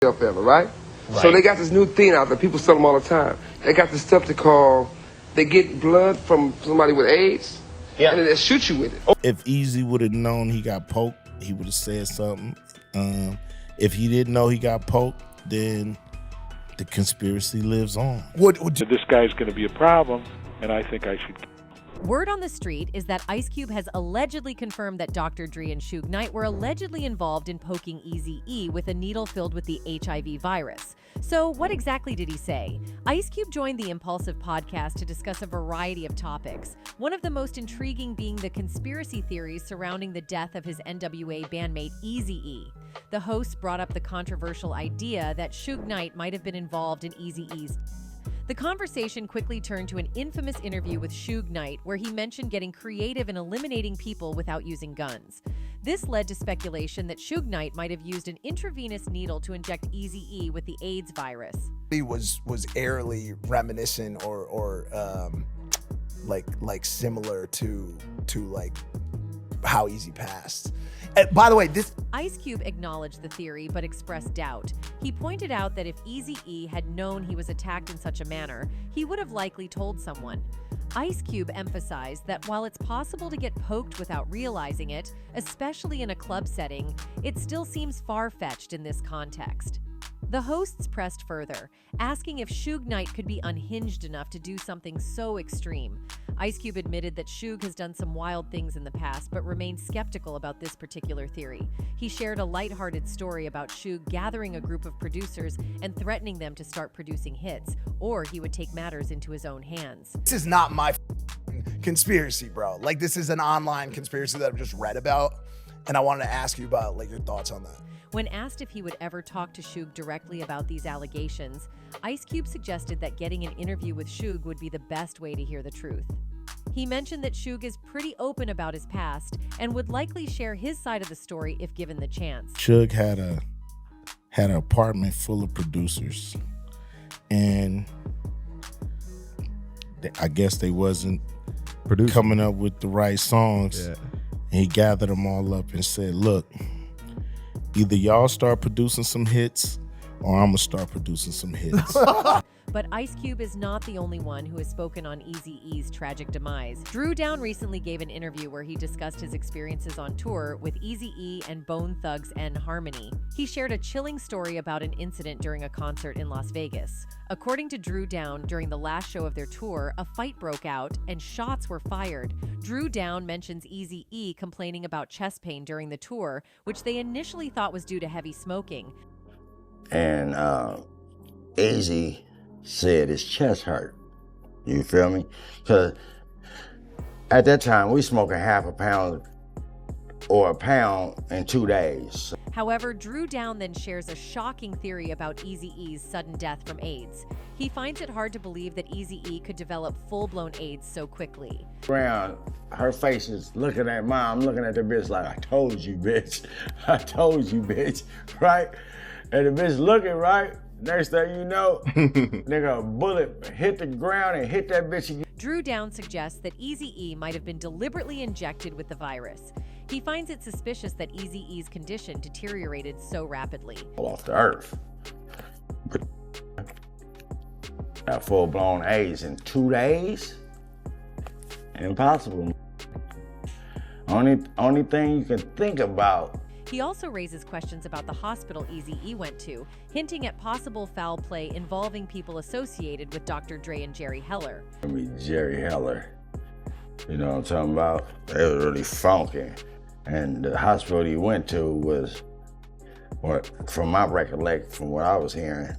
forever, right? So they got this new thing out there. People sell them all the time. They got this stuff they get blood from somebody with AIDS, and then they shoot you with it. If Eazy would have known he got poked, he would have said something. If he didn't know he got poked, then the conspiracy lives on. This guy's going to be a problem, and I think I should. Word on the street is that Ice Cube has allegedly confirmed that Dr. Dre and Suge Knight were allegedly involved in poking Eazy-E with a needle filled with the HIV virus. So what exactly did he say? Ice Cube joined the Impulsive podcast to discuss a variety of topics, one of the most intriguing being the conspiracy theories surrounding the death of his NWA bandmate Eazy-E. The host brought up the controversial idea that Suge Knight might have been involved in Eazy-E's. The conversation quickly turned to an infamous interview with Suge Knight where he mentioned getting creative in eliminating people without using guns. This led to speculation that Suge Knight might have used an intravenous needle to inject Eazy-E with the AIDS virus. He was airily reminiscent or like similar to like how Eazy passed. And by the way, Ice Cube acknowledged the theory but expressed doubt. He pointed out that if Eazy-E had known he was attacked in such a manner, he would have likely told someone. Ice Cube emphasized that while it's possible to get poked without realizing it, especially in a club setting, it still seems far-fetched in this context. The hosts pressed further, asking if Suge Knight could be unhinged enough to do something so extreme. Ice Cube admitted that Suge has done some wild things in the past, but remained skeptical about this particular theory. He shared a lighthearted story about Suge gathering a group of producers and threatening them to start producing hits, or he would take matters into his own hands. This is not my conspiracy, bro. Like, this is an online conspiracy that I've just read about, and I wanted to ask you about like your thoughts on that. When asked if he would ever talk to Suge directly about these allegations, Ice Cube suggested that getting an interview with Suge would be the best way to hear the truth. He mentioned that Suge is pretty open about his past and would likely share his side of the story if given the chance. Suge had an apartment full of producers, and I guess they wasn't coming up with the right songs. Yeah. And he gathered them all up and said, look, either y'all start producing some hits or I'm gonna start producing some hits. But Ice Cube is not the only one who has spoken on Eazy-E's tragic demise. Dru Down recently gave an interview where he discussed his experiences on tour with Eazy-E and Bone Thugs and Harmony. He shared a chilling story about an incident during a concert in Las Vegas. According to Dru Down, during the last show of their tour, a fight broke out and shots were fired. Dru Down mentions Eazy-E complaining about chest pain during the tour, which they initially thought was due to heavy smoking. And Eazy said his chest hurt. You feel me? Because at that time, we smoking half a pound or a pound in 2 days. However, Dru Down then shares a shocking theory about Eazy-E's sudden death from AIDS. He finds it hard to believe that Eazy-E could develop full-blown AIDS so quickly. Brown, her face is looking at mom, looking at the bitch like, I told you, bitch. I told you, bitch, right? And the bitch looking, right? Next thing you know, nigga, a bullet hit the ground and hit that bitch again. Dru Down suggests that Eazy-E might have been deliberately injected with the virus. He finds it suspicious that Eazy-E's condition deteriorated so rapidly. Off the earth. Got full-blown AIDS in 2 days? Impossible. Only thing you can think about. He also raises questions about the hospital Eazy-E went to, hinting at possible foul play involving people associated with Dr. Dre and Jerry Heller. I mean, Jerry Heller, you know what I'm talking about? They were really funky. And the hospital he went to was, or from my recollection, from what I was hearing,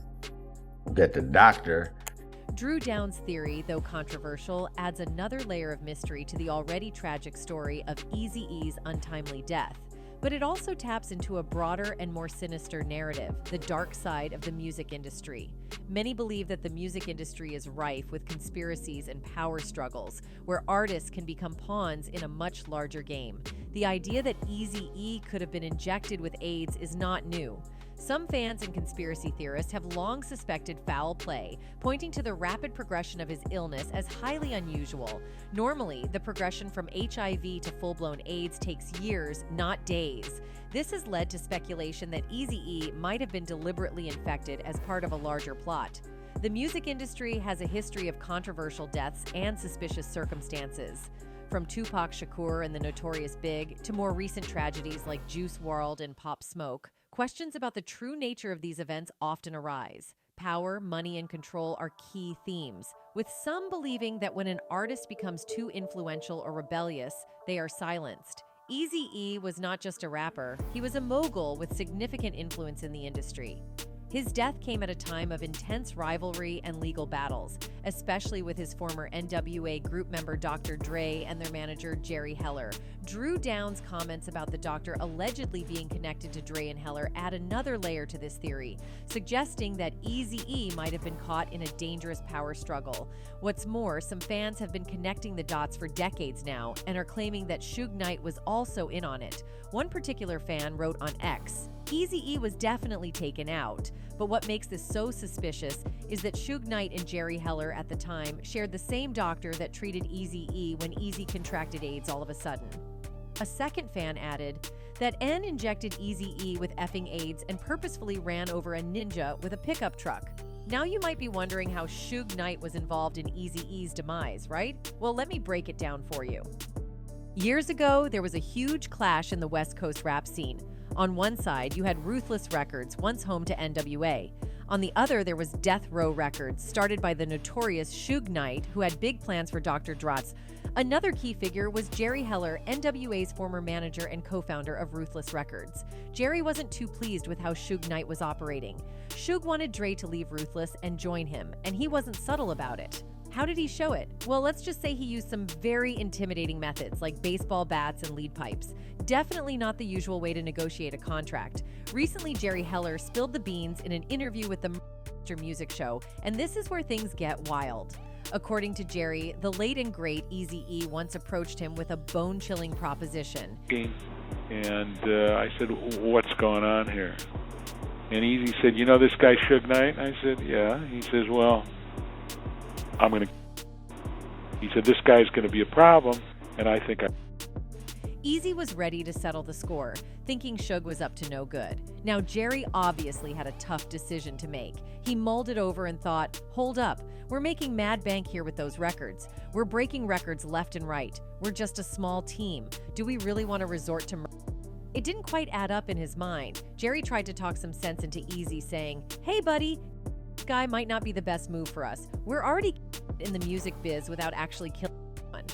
that the doctor. Dru Down's theory, though controversial, adds another layer of mystery to the already tragic story of Eazy-E's untimely death. But it also taps into a broader and more sinister narrative, the dark side of the music industry. Many believe that the music industry is rife with conspiracies and power struggles, where artists can become pawns in a much larger game. The idea that Eazy-E could have been injected with AIDS is not new. Some fans and conspiracy theorists have long suspected foul play, pointing to the rapid progression of his illness as highly unusual. Normally, the progression from HIV to full-blown AIDS takes years, not days. This has led to speculation that Eazy-E might have been deliberately infected as part of a larger plot. The music industry has a history of controversial deaths and suspicious circumstances. From Tupac Shakur and the Notorious B.I.G to more recent tragedies like Juice WRLD and Pop Smoke, questions about the true nature of these events often arise. Power, money, and control are key themes, with some believing that when an artist becomes too influential or rebellious, they are silenced. Eazy-E was not just a rapper, he was a mogul with significant influence in the industry. His death came at a time of intense rivalry and legal battles, especially with his former NWA group member Dr. Dre and their manager Jerry Heller. Drew Down's comments about the Doctor allegedly being connected to Dre and Heller add another layer to this theory, suggesting that Eazy-E might have been caught in a dangerous power struggle. What's more, some fans have been connecting the dots for decades now and are claiming that Suge Knight was also in on it. One particular fan wrote on X, "Eazy-E was definitely taken out, but what makes this so suspicious is that Suge Knight and Jerry Heller at the time shared the same doctor that treated Eazy-E when Eazy contracted AIDS all of a sudden." A second fan added that N injected Eazy-E with effing AIDS and purposefully ran over a ninja with a pickup truck. Now you might be wondering how Suge Knight was involved in Eazy-E's demise, right? Well, let me break it down for you. Years ago, there was a huge clash in the West Coast rap scene. On one side, you had Ruthless Records, once home to NWA. On the other, there was Death Row Records, started by the notorious Suge Knight, who had big plans for Dr. Dre. Another key figure was Jerry Heller, NWA's former manager and co-founder of Ruthless Records. Jerry wasn't too pleased with how Suge Knight was operating. Suge wanted Dre to leave Ruthless and join him, and he wasn't subtle about it. How did he show it? Well, let's just say he used some very intimidating methods like baseball bats and lead pipes. Definitely not the usual way to negotiate a contract. Recently, Jerry Heller spilled the beans in an interview with the Music Show, and this is where things get wild. According to Jerry, the late and great Eazy-E once approached him with a bone-chilling proposition. And I said, "What's going on here?" And Eazy said, "You know this guy Suge Knight?" I said, "Yeah." He says, "Well, he said, this guy's going to be a problem, and I think I..." Eazy was ready to settle the score, thinking Suge was up to no good. Now, Jerry obviously had a tough decision to make. He mulled it over and thought, hold up, we're making mad bank here with those records. We're breaking records left and right. We're just a small team. Do we really want to resort to murder? It didn't quite add up in his mind. Jerry tried to talk some sense into Eazy, saying, "Hey, buddy, this guy might not be the best move for us. We're already in the music biz without actually killing anyone."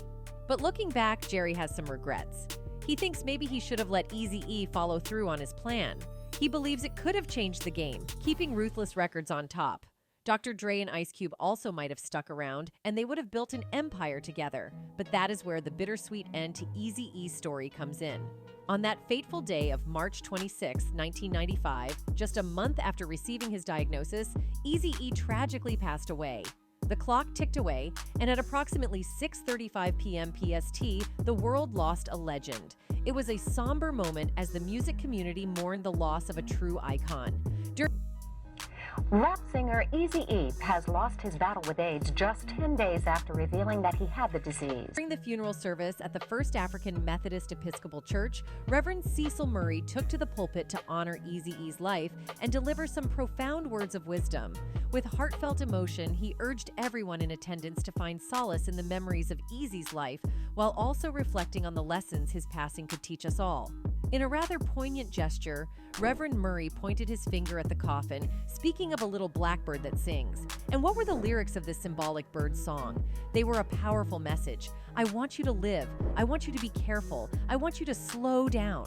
But looking back, Jerry has some regrets. He thinks maybe he should have let Eazy-E follow through on his plan. He believes it could have changed the game, keeping Ruthless Records on top. Dr. Dre and Ice Cube also might have stuck around, and they would have built an empire together. But that is where the bittersweet end to Eazy-E's story comes in. On that fateful day of March 26, 1995, just a month after receiving his diagnosis, Eazy-E tragically passed away. The clock ticked away, and at approximately 6:35 p.m. PST, the world lost a legend. It was a somber moment as the music community mourned the loss of a true icon. Rap singer Eazy-E has lost his battle with AIDS just 10 days after revealing that he had the disease. During the funeral service at the First African Methodist Episcopal Church, Reverend Cecil Murray took to the pulpit to honor Eazy-E's life and deliver some profound words of wisdom. With heartfelt emotion, he urged everyone in attendance to find solace in the memories of Eazy's life, while also reflecting on the lessons his passing could teach us all. In a rather poignant gesture, Reverend Murray pointed his finger at the coffin, speaking of a little blackbird that sings. And what were the lyrics of this symbolic bird song? They were a powerful message. I want you to live. I want you to be careful. I want you to slow down.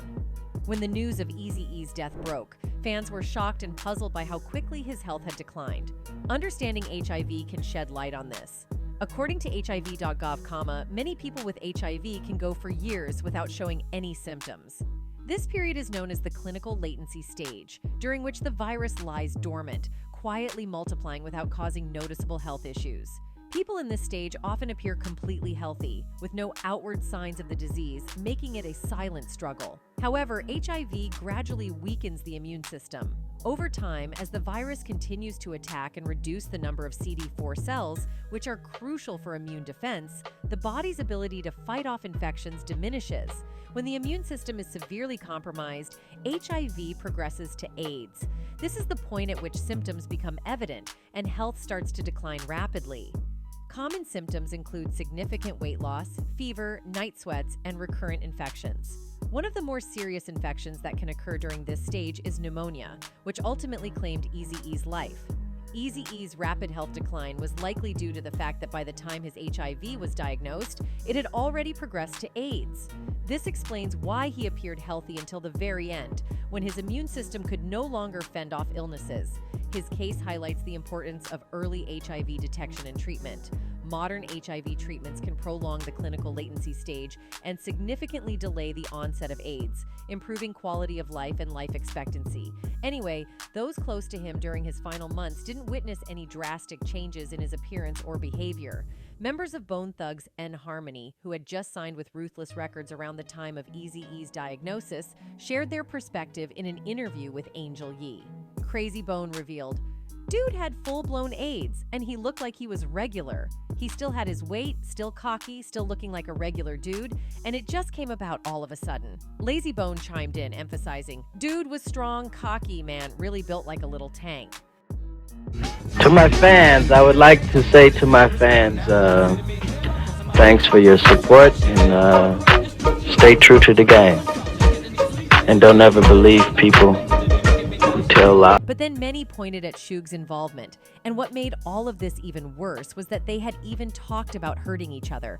When the news of Eazy-E's death broke, fans were shocked and puzzled by how quickly his health had declined. Understanding HIV can shed light on this. According to HIV.gov, many people with HIV can go for years without showing any symptoms. This period is known as the clinical latency stage, during which the virus lies dormant, quietly multiplying without causing noticeable health issues. People in this stage often appear completely healthy, with no outward signs of the disease, making it a silent struggle. However, HIV gradually weakens the immune system. Over time, as the virus continues to attack and reduce the number of CD4 cells, which are crucial for immune defense, the body's ability to fight off infections diminishes. When the immune system is severely compromised, HIV progresses to AIDS. This is the point at which symptoms become evident and health starts to decline rapidly. Common symptoms include significant weight loss, fever, night sweats, and recurrent infections. One of the more serious infections that can occur during this stage is pneumonia, which ultimately claimed Eazy-E's life. Eazy-E's rapid health decline was likely due to the fact that by the time his HIV was diagnosed, it had already progressed to AIDS. This explains why he appeared healthy until the very end, when his immune system could no longer fend off illnesses. His case highlights the importance of early HIV detection and treatment. Modern HIV treatments can prolong the clinical latency stage and significantly delay the onset of AIDS, improving quality of life and life expectancy. Anyway, those close to him during his final months didn't witness any drastic changes in his appearance or behavior. Members of Bone Thugs and Harmony, who had just signed with Ruthless Records around the time of Eazy-E's diagnosis, shared their perspective in an interview with Angel Yee. Crazy Bone revealed, "Dude had full-blown AIDS, and he looked like he was regular. He still had his weight, still cocky, still looking like a regular dude, and it just came about all of a sudden." Lazy Bone chimed in, emphasizing, "Dude was strong, cocky, man, really built like a little tank." To my fans, I would like to say to my fans, thanks for your support, and stay true to the game. And don't ever believe people who tell lies. But then many pointed at Suge's involvement, and what made all of this even worse was that they had even talked about hurting each other.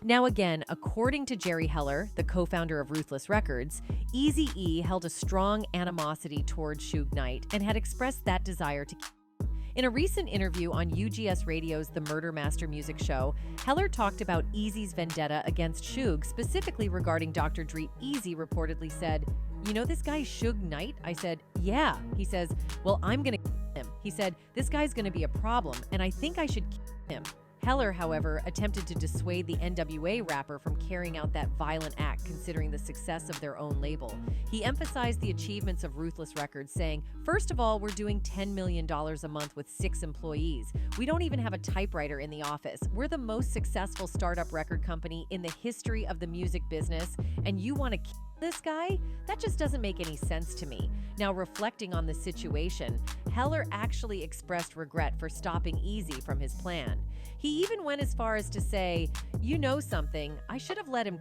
Now again, according to Jerry Heller, the co-founder of Ruthless Records, Eazy-E held a strong animosity towards Suge Knight and had expressed that desire to kill him. In a recent interview on UGS Radio's The Murder Master Music Show, Heller talked about Eazy's vendetta against Suge, specifically regarding Dr. Dre. Eazy reportedly said, "You know this guy Suge Knight?" I said, "Yeah." He says, "Well, I'm gonna kill him." He said, "This guy's gonna be a problem, and I think I should kill him." Heller, however, attempted to dissuade the NWA rapper from carrying out that violent act considering the success of their own label. He emphasized the achievements of Ruthless Records, saying, "First of all, we're doing $10 million a month with 6 employees. We don't even have a typewriter in the office. We're the most successful startup record company in the history of the music business, and you want to kill this guy? That just doesn't make any sense to me." Now, reflecting on the situation, Heller actually expressed regret for stopping Eazy from his plan. He even went as far as to say, "You know something, I should have let him."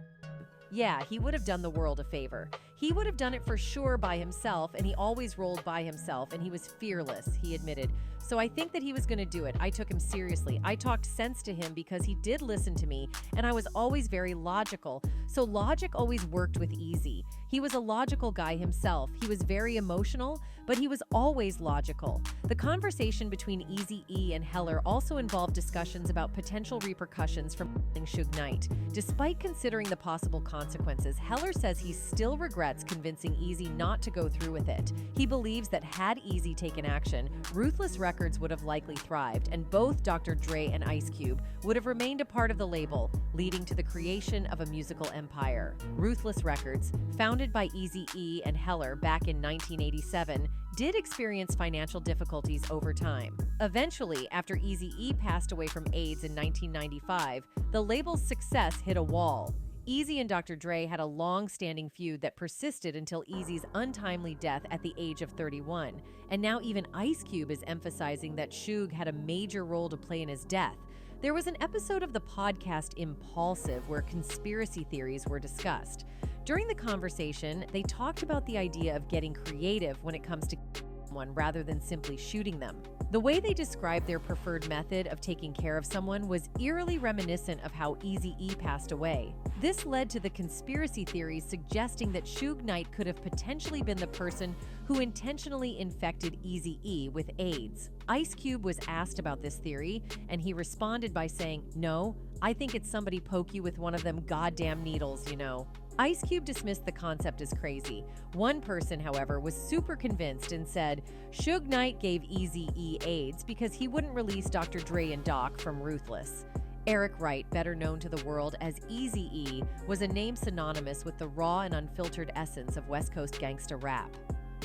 Yeah, he would have done the world a favor. He would have done it for sure by himself, and he always rolled by himself, and he was fearless, he admitted. "So I think that he was going to do it. I took him seriously. I talked sense to him because he did listen to me, and I was always very logical. So logic always worked with Eazy. He was a logical guy himself. He was very emotional, but he was always logical." The conversation between Eazy-E and Heller also involved discussions about potential repercussions from killing Suge Knight. Despite considering the possible consequences, Heller says he still regrets convincing Eazy not to go through with it. He believes that had Eazy taken action, Ruthless Records would have likely thrived, and both Dr. Dre and Ice Cube would have remained a part of the label, leading to the creation of a musical empire. Ruthless Records, founded by Eazy-E and Heller back in 1987, did experience financial difficulties over time. Eventually, after Eazy-E passed away from AIDS in 1995, the label's success hit a wall. Eazy and Dr. Dre had a long-standing feud that persisted until Eazy's untimely death at the age of 31. And now even Ice Cube is emphasizing that Suge had a major role to play in his death. There was an episode of the podcast Impulsive where conspiracy theories were discussed. During the conversation, they talked about the idea of getting creative when it comes to someone rather than simply shooting them. The way they described their preferred method of taking care of someone was eerily reminiscent of how Eazy-E passed away. This led to the conspiracy theories suggesting that Suge Knight could have potentially been the person who intentionally infected Eazy-E with AIDS. Ice Cube was asked about this theory, and he responded by saying, "No, I think it's somebody poke you with one of them goddamn needles, you know." Ice Cube dismissed the concept as crazy. One person, however, was super convinced and said Suge Knight gave Eazy-E AIDS because he wouldn't release Dr. Dre and Doc from Ruthless. Eric Wright, better known to the world as Eazy-E, was a name synonymous with the raw and unfiltered essence of West Coast gangsta rap.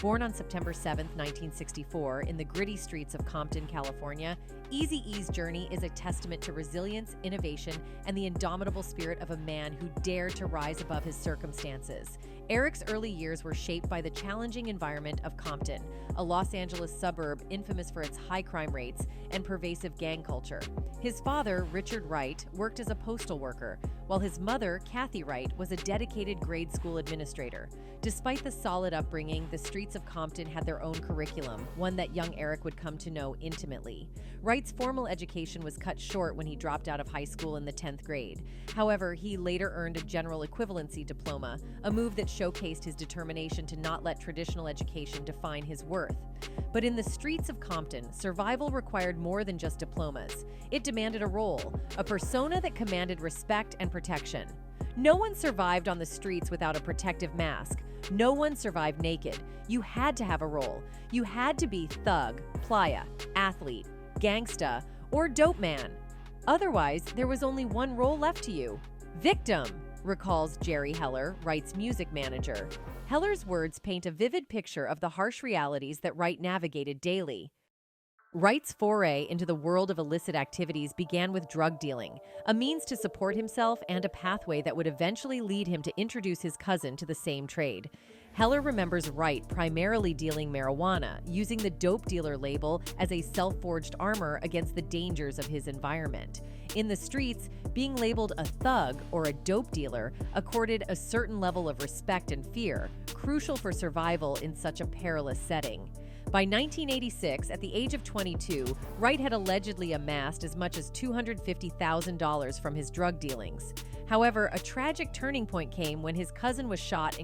Born on September 7, 1964, in the gritty streets of Compton, California, Eazy-E's journey is a testament to resilience, innovation, and the indomitable spirit of a man who dared to rise above his circumstances. Eric's early years were shaped by the challenging environment of Compton, a Los Angeles suburb infamous for its high crime rates and pervasive gang culture. His father, Richard Wright, worked as a postal worker, while his mother, Kathy Wright, was a dedicated grade school administrator. Despite the solid upbringing, the streets of Compton had their own curriculum, one that young Eric would come to know intimately. Wright's formal education was cut short when he dropped out of high school in the 10th grade. However, he later earned a general equivalency diploma, a move that showcased his determination to not let traditional education define his worth. But in the streets of Compton, survival required more than just diplomas. It demanded a role, a persona that commanded respect and protection. No one survived on the streets without a protective mask. No one survived naked. You had to have a role. You had to be thug, playa, athlete, gangsta, or dope man. Otherwise, there was only one role left to you: victim, recalls Jerry Heller, Wright's music manager. Heller's words paint a vivid picture of the harsh realities that Wright navigated daily. Wright's foray into the world of illicit activities began with drug dealing, a means to support himself and a pathway that would eventually lead him to introduce his cousin to the same trade. Heller remembers Wright primarily dealing marijuana, using the dope dealer label as a self-forged armor against the dangers of his environment. In the streets, being labeled a thug or a dope dealer accorded a certain level of respect and fear, crucial for survival in such a perilous setting. By 1986, at the age of 22, Wright had allegedly amassed as much as $250,000 from his drug dealings. However, a tragic turning point came when his cousin was shot.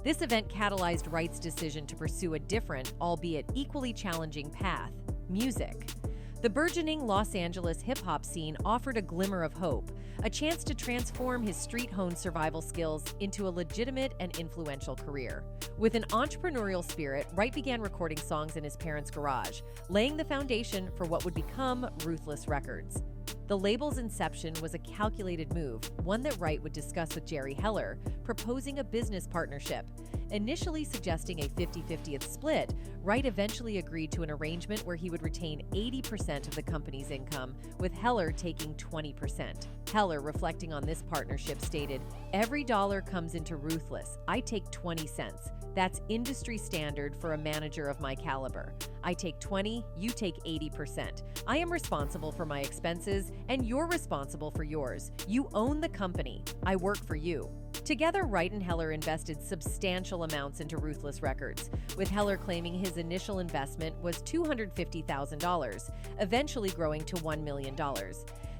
This event catalyzed Wright's decision to pursue a different, albeit equally challenging path: music. The burgeoning Los Angeles hip-hop scene offered a glimmer of hope, a chance to transform his street-honed survival skills into a legitimate and influential career. With an entrepreneurial spirit, Wright began recording songs in his parents' garage, laying the foundation for what would become Ruthless Records. The label's inception was a calculated move, one that Wright would discuss with Jerry Heller, proposing a business partnership. Initially suggesting a 50-50 split, Wright eventually agreed to an arrangement where he would retain 80% of the company's income, with Heller taking 20%. Heller, reflecting on this partnership, stated, "Every dollar comes into Ruthless. I take 20 cents. That's industry standard for a manager of my caliber. I take 20, you take 80%. I am responsible for my expenses, and you're responsible for yours. You own the company. I work for you." Together, Wright and Heller invested substantial amounts into Ruthless Records, with Heller claiming his initial investment was $250,000, eventually growing to $1 million.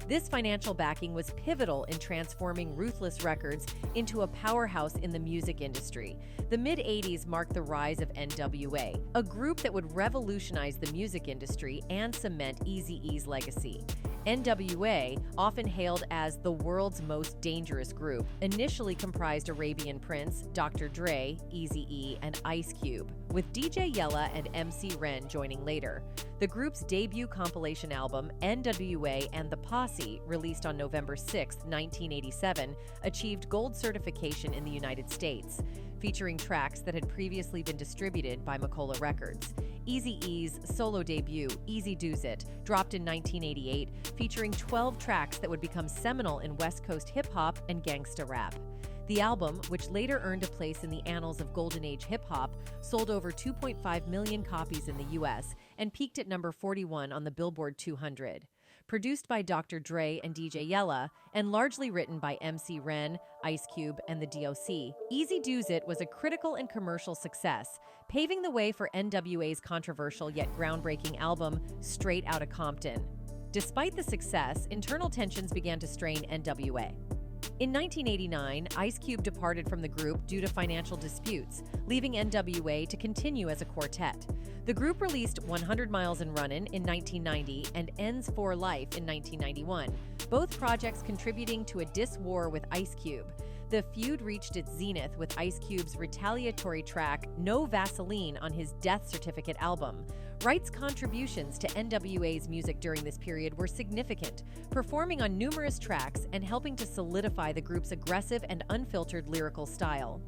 This financial backing was pivotal in transforming Ruthless Records into a powerhouse in the music industry. The mid-'80s marked the rise of NWA, a group that would revolutionize the music industry and cement Eazy-E's legacy. NWA, often hailed as the world's most dangerous group, initially comprised Arabian Prince, Dr. Dre, Eazy-E, and Ice Cube, with DJ Yella and MC Ren joining later. The group's debut compilation album, NWA and the Posse, released on November 6, 1987, achieved gold certification in the United States, featuring tracks that had previously been distributed by Macola Records. Eazy-E's solo debut, Eazy-Dooz-It, dropped in 1988, featuring 12 tracks that would become seminal in West Coast hip-hop and gangsta rap. The album, which later earned a place in the annals of Golden Age hip-hop, sold over 2.5 million copies in the U.S. and peaked at number 41 on the Billboard 200. Produced by Dr. Dre and DJ Yella, and largely written by MC Ren, Ice Cube, and the DOC, Eazy-Dooz-It was a critical and commercial success, paving the way for NWA's controversial yet groundbreaking album, Straight Outta Compton. Despite the success, internal tensions began to strain NWA. In 1989, Ice Cube departed from the group due to financial disputes, leaving NWA to continue as a quartet. The group released 100 Miles and Runnin' in 1990 and Ends for Life in 1991, both projects contributing to a diss war with Ice Cube. The feud reached its zenith with Ice Cube's retaliatory track No Vaseline on his Death Certificate album. Wright's contributions to NWA's music during this period were significant, performing on numerous tracks and helping to solidify the group's aggressive and unfiltered lyrical style.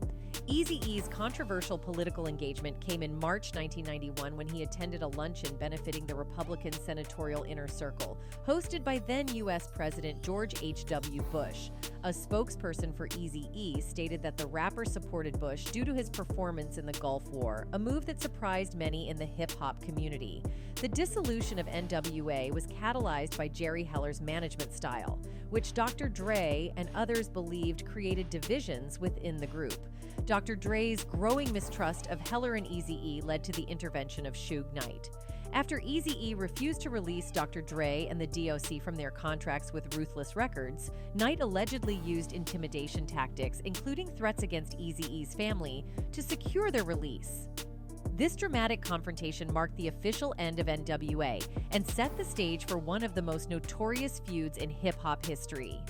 Eazy-E's controversial political engagement came in March 1991 when he attended a luncheon benefiting the Republican Senatorial Inner Circle, hosted by then U.S. President George H.W. Bush. A spokesperson for Eazy-E stated that the rapper supported Bush due to his performance in the Gulf War, a move that surprised many in the hip-hop community. The dissolution of NWA was catalyzed by Jerry Heller's management style, which Dr. Dre and others believed created divisions within the group. Dr. Dre's growing mistrust of Heller and Eazy-E led to the intervention of Suge Knight. After Eazy-E refused to release Dr. Dre and the DOC from their contracts with Ruthless Records, Knight allegedly used intimidation tactics, including threats against Eazy-E's family, to secure their release. This dramatic confrontation marked the official end of NWA and set the stage for one of the most notorious feuds in hip-hop history.